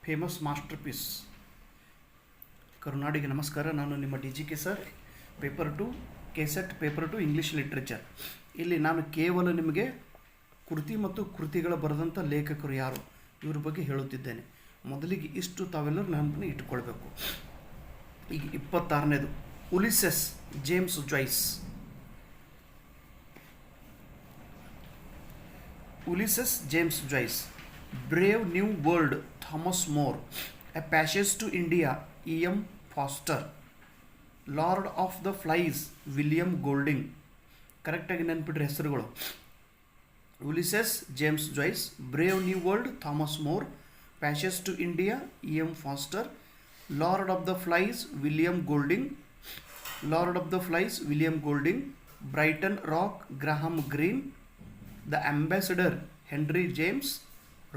Famous master piece. ಕರುನಾಡಿಗೆ ನಮಸ್ಕಾರ. ನಾನು ನಿಮ್ಮ DGK sir. Paper 2 KSET paper 2 English literature. ಇಲ್ಲಿ ನಾನು ಕೇವಲ ನಿಮಗೆ ಕೃತಿ ಮತ್ತು ಕೃತಿಗಳ ಬರೆದಂಥ ಲೇಖಕರು ಯಾರು ಇವ್ರ ಬಗ್ಗೆ ಹೇಳುತ್ತಿದ್ದೇನೆ. ಮೊದಲಿಗೆ ಇಷ್ಟು ತಾವೆಲ್ಲರೂ ನೆನಪನ್ನು ಇಟ್ಟುಕೊಳ್ಬೇಕು. ಈಗ 26ನೇದು Ulysses, James Joyce. Ulysses, James Joyce. Brave New World, Thomas More. A Passage to India, E.M. Forster. Lord of the Flies, William Golding. ಕರೆಕ್ಟಾಗಿ ನೆನ್ಪಿಟ್ರೆ ಹೆಸರುಗಳು. Ulysses, James Joyce. Brave New World, Thomas More. Passage to India, E.M. Forster. Lord of the Flies, William Golding. Lord of the Flies, William Golding. Brighton Rock, Graham Greene. The Ambassador, Henry James.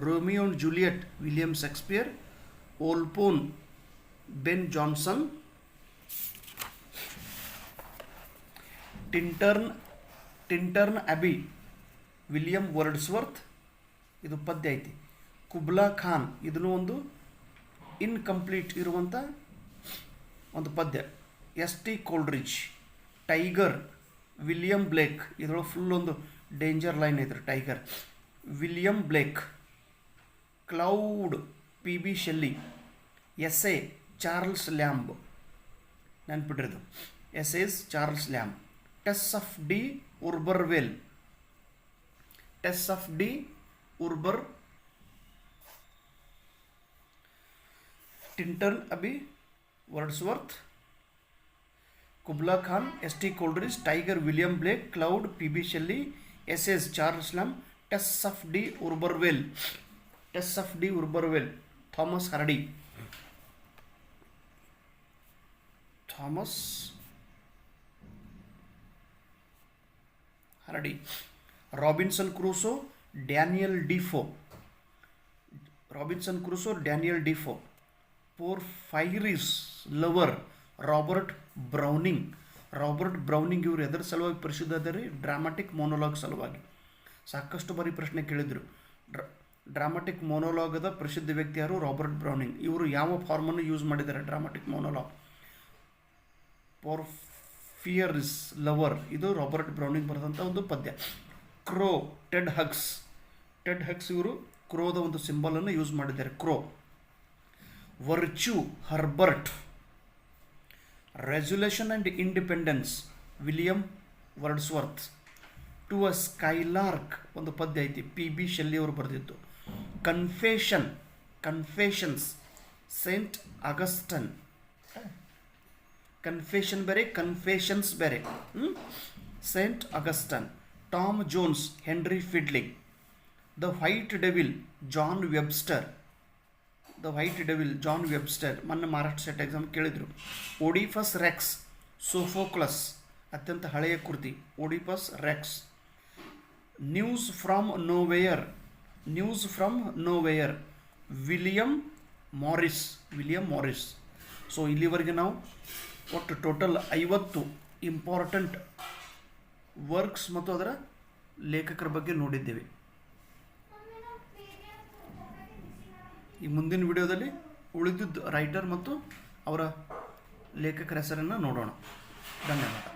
Romeo and Juliet, William Shakespeare. ಓಲ್ಪೋನ್, Ben Jonson. Tintern Abbey, William Wordsworth. ಇದು ಪದ್ಯ ಐತಿ. ಕುಬ್ಲಾ ಖಾನ್, ಇದನ್ನು ಒಂದು incomplete ಇರುವಂಥ ಒಂದು ಪದ್ಯ. S.T. Coleridge. Tiger, William Blake. ಇದರೊಳಗೆ full ಒಂದು ಡೇಂಜರ್ ಲೈನ್ ಐತ್ರಿ. Tiger, William Blake. Cloud, P.B. Shelley. Essay, Charles Lamb. ನೆನ್ಪಿಡ್ರಿದು. Essays, Charles Lamb. Tess of d'Urberville. Tess of d'Urberville. Tintern Abbey, Wordsworth. Kubla Khan, S.T. Coleridge. Tiger, William Blake. Cloud, P.B. Shelley. Essays, Charles Lamb. Tess of d'Urberville. Tess of d'Urberville, Thomas Hardy. Thomas Hardy. Robinson Crusoe, Daniel Defoe. Robinson Crusoe, Daniel ಡಿಫೋ. Porphyria's Lover, Robert Browning. Robert Browning ಇವರು ಎದರ ಸಲುವಾಗಿ ಪ್ರಸಿದ್ಧ ಅದ ರೀ? Dramatic ಮೊನೋಲಾಗ್ ಸಲುವಾಗಿ. ಸಾಕಷ್ಟು ಬಾರಿ ಪ್ರಶ್ನೆ ಕೇಳಿದರು. ಡ್ರಾಮಾಟಿಕ್ ಮೊನೋಲಾಗದ ಪ್ರಸಿದ್ಧ ವ್ಯಕ್ತಿ ಯಾರು? Robert Browning. ಇವರು ಯಾವ ಫಾರ್ಮನ್ನು ಯೂಸ್ ಮಾಡಿದ್ದಾರೆ ಡ್ರಾಮಾಟಿಕ್ ಮೊನೋಲಾಗ್? Porphyria's Lover. ಇದು ರಾಬರ್ಟ್ ಬ್ರೌನಿಂಗ್ ಬರೆದಂಥ ಒಂದು ಪದ್ಯ. Crow, Ted Hughes. Ted Hughes ಇವರು ಕ್ರೋದ ಒಂದು ಸಿಂಬಲನ್ನು ಯೂಸ್ ಮಾಡಿದ್ದಾರೆ. Crow. Virtue, Herbert. Resolution and Independence, William Wordsworth. To a Skylark ಒಂದು ಪದ್ಯ ಐತಿ, P.B. ಶೆಲ್ಲಿ ಅವರು ಬರೆದಿದ್ದು. Confessions, Saint Augustine. ಕನ್ಫೆಷನ್ ಬೇರೆ, ಕನ್ಫೆಷನ್ಸ್ ಬೇರೆ. Saint Augustine. Tom Jones, Henry Fielding. The White Devil, John Webster. The White Devil, John Webster. ಮೊನ್ನೆ Maharashtra state exam ಕೇಳಿದರು. Oedipus Rex, Sophocles. ಅತ್ಯಂತ ಹಳೆಯ ಕೃತಿ Oedipus Rex. News from Nowhere. News from Nowhere, William Morris. William Morris. So ಇಲ್ಲಿವರೆಗೆ ನಾವು ಒಟ್ಟು total 50 important works ಮತ್ತು ಅದರ ಲೇಖಕರ ಬಗ್ಗೆ ನೋಡಿದ್ದೇವೆ. ಈ ಮುಂದಿನ ವಿಡಿಯೋದಲ್ಲಿ ಉಳಿದಿದ್ದ ರೈಟರ್ ಮತ್ತು ಅವರ ಲೇಖಕರ ಹೆಸರನ್ನು ನೋಡೋಣ. ಧನ್ಯವಾದ.